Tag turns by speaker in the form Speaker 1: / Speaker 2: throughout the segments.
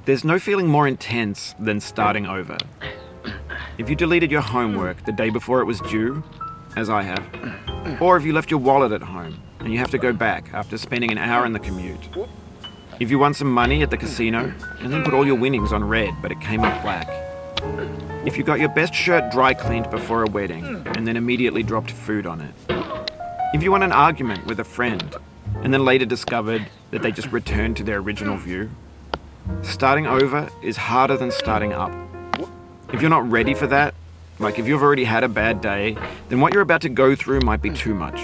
Speaker 1: There's no feeling more intense than starting over. If you deleted your homework the day before it was due, as I have, or if you left your wallet at home and you have to go back after spending an hour in the commute. If you won some money at the casino and then put all your winnings on red but it came up black. If you got your best shirt dry cleaned before a wedding and then immediately dropped food on it. If you won an argument with a friend and then later discovered that they just returned to their original view. Starting over is harder than starting up. If you're not ready for that, like if you've already had a bad day, then what you're about to go through might be too much.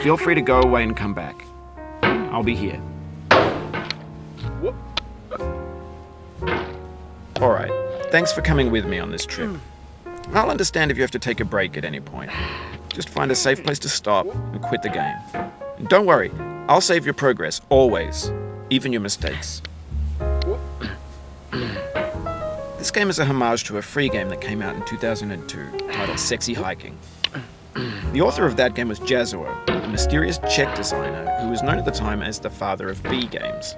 Speaker 1: Feel free to go away and come back. I'll be here. Alright, thanks for coming with me on this trip. I'll understand if you have to take a break at any point. Just find a safe place to stop and quit the game. And don't worry, I'll save your progress, always, even your mistakes. This game is a homage to a free game that came out in 2002, titled Sexy Hiking. The author of that game was Jazzuo, a mysterious Czech designer who was known at the time as the father of B games.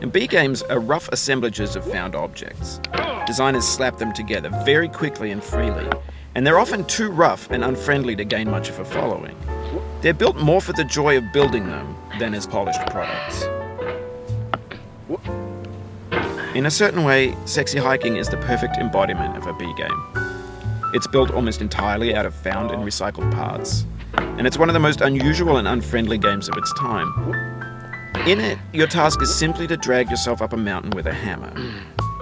Speaker 1: And B games are rough assemblages of found objects. Designers slap them together very quickly and freely, and they're often too rough and unfriendly to gain much of a following. They're built more for the joy of building them than as polished products. In a certain way, Sexy Hiking is the perfect embodiment of a B game. It's built almost entirely out of found and recycled parts, and it's one of the most unusual and unfriendly games of its time. In it, your task is simply to drag yourself up a mountain with a hammer.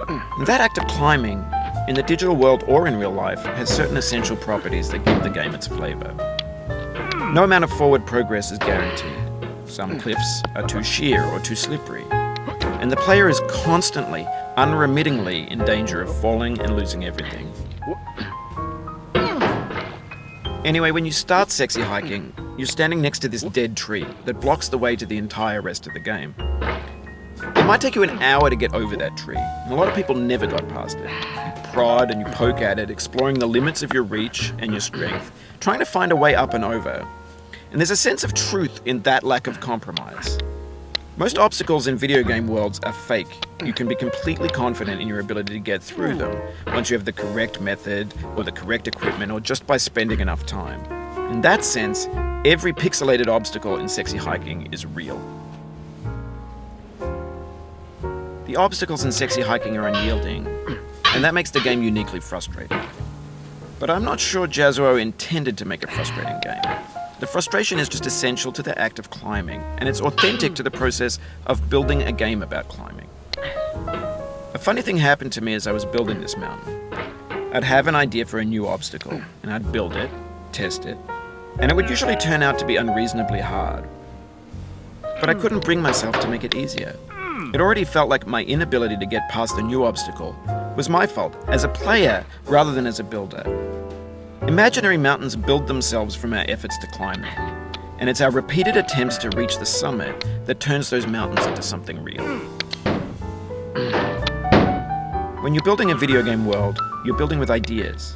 Speaker 1: And that act of climbing, in the digital world or in real life, has certain essential properties that give the game its flavor. No amount of forward progress is guaranteed. Some cliffs are too sheer or too slippery. And the player is constantly, unremittingly in danger of falling and losing everything. Anyway, when you start Sexy Hiking, you're standing next to this dead tree that blocks the way to the entire rest of the game. It might take you an hour to get over that tree, and a lot of people never got past it. You prod and you poke at it, exploring the limits of your reach and your strength, trying to find a way up and over. And there's a sense of truth in that lack of compromise. Most obstacles in video game worlds are fake. You can be completely confident in your ability to get through them once you have the correct method or the correct equipment or just by spending enough time. In that sense, every pixelated obstacle in Sexy Hiking is real. The obstacles in Sexy Hiking are unyielding, and that makes the game uniquely frustrating. But I'm not sure Jazzuo intended to make a frustrating game. The frustration is just essential to the act of climbing, and it's authentic to the process of building a game about climbing. A funny thing happened to me as I was building this mountain. I'd have an idea for a new obstacle, and I'd build it, test it, and it would usually turn out to be unreasonably hard. But I couldn't bring myself to make it easier. It already felt like my inability to get past the new obstacle was my fault, as a player rather than as a builder. Imaginary mountains build themselves from our efforts to climb them, and it's our repeated attempts to reach the summit that turns those mountains into something real. When you're building a video game world, you're building with ideas.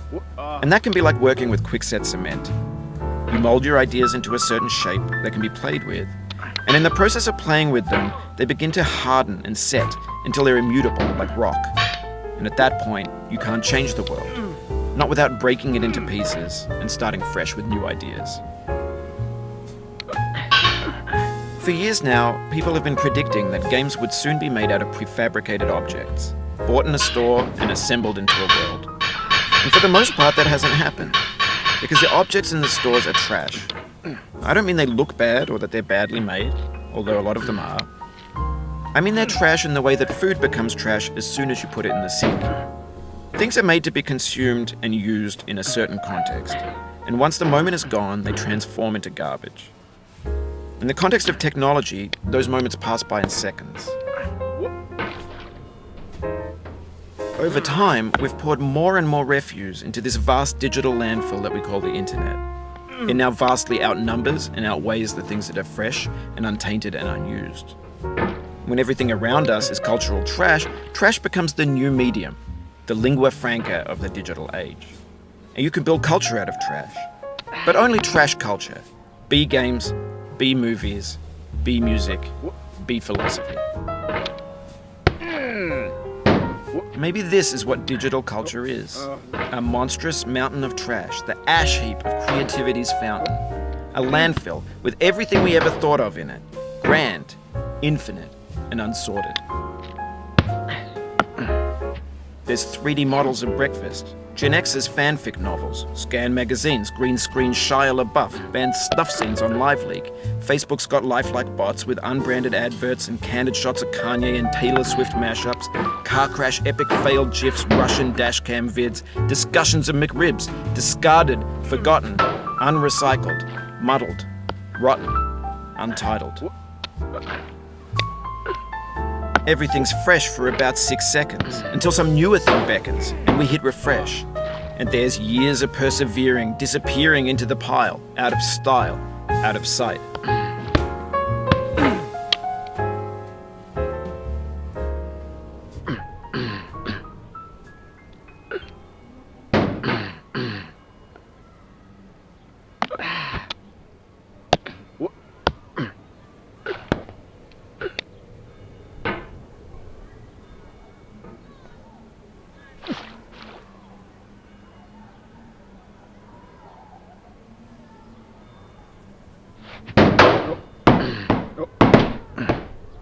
Speaker 1: And that can be like working with quickset cement. You mold your ideas into a certain shape that can be played with, and in the process of playing with them, they begin to harden and set until they're immutable, like rock. And at that point, you can't change the world, not without breaking it into pieces and starting fresh with new ideas. For years now, people have been predicting that games would soon be made out of prefabricated objects, bought in a store and assembled into a world. And for the most part, that hasn't happened, because the objects in the stores are trash. I don't mean they look bad or that they're badly made, although a lot of them are. I mean they're trash in the way that food becomes trash as soon as you put it in the sink. Things are made to be consumed and used in a certain context, and once the moment is gone, they transform into garbage. In the context of technology, those moments pass by in seconds. Over time, we've poured more and more refuse into this vast digital landfill that we call the internet. It now vastly outnumbers and outweighs the things that are fresh and untainted and unused. When everything around us is cultural trash, trash becomes the new medium, the lingua franca of the digital age. And you can build culture out of trash. But only trash culture. Be games, be movies, be music, be philosophy. Maybe this is what digital culture is. A monstrous mountain of trash, the ash heap of creativity's fountain. A landfill with everything we ever thought of in it. Grand, infinite, and unsorted. There's 3D models of breakfast, Gen X's fanfic novels, scan magazines, green screen Shia LaBeouf, banned stuff scenes on LiveLeak. Facebook's got lifelike bots with unbranded adverts and candid shots of Kanye and Taylor Swift mashups, car crash epic failed GIFs, Russian dashcam vids, discussions of McRibs, discarded, forgotten, unrecycled, muddled, rotten, untitled. Everything's fresh for about 6 seconds, until some newer thing beckons, and we hit refresh. And there's years of persevering, disappearing into the pile, out of style, out of sight.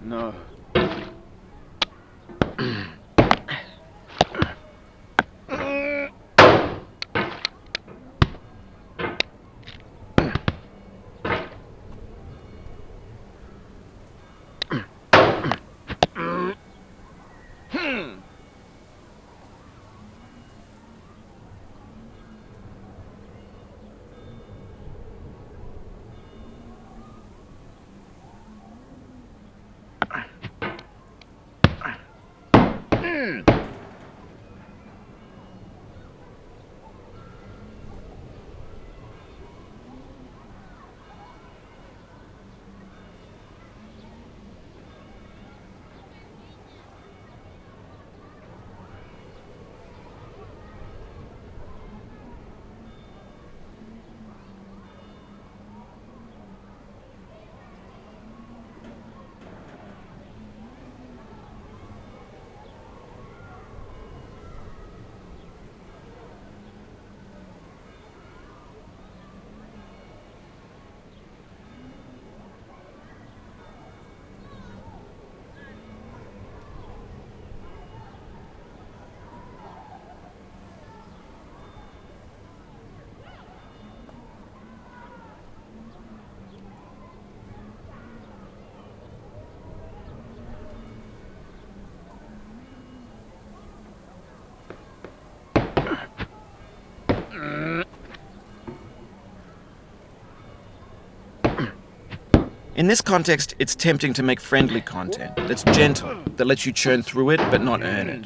Speaker 2: No.
Speaker 1: In this context, it's tempting to make friendly content that's gentle, that lets you churn through it but not earn it.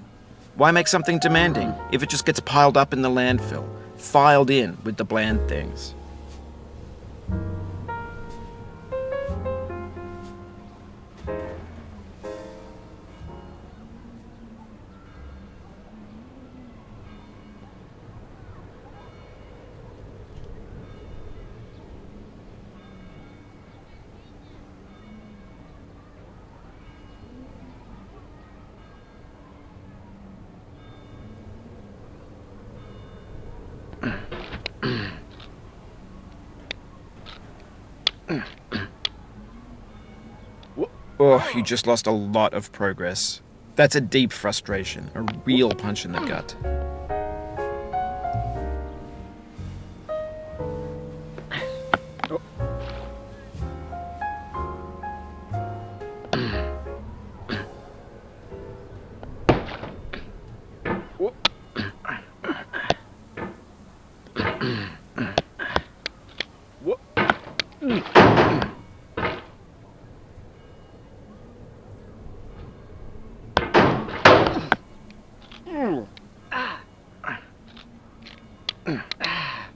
Speaker 1: Why make something demanding if it just gets piled up in the landfill, filed in with the bland things? Oh, you just lost a lot of progress. That's a deep frustration, a real punch in the gut.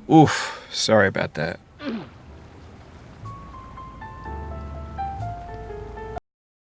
Speaker 1: Oof, sorry about that.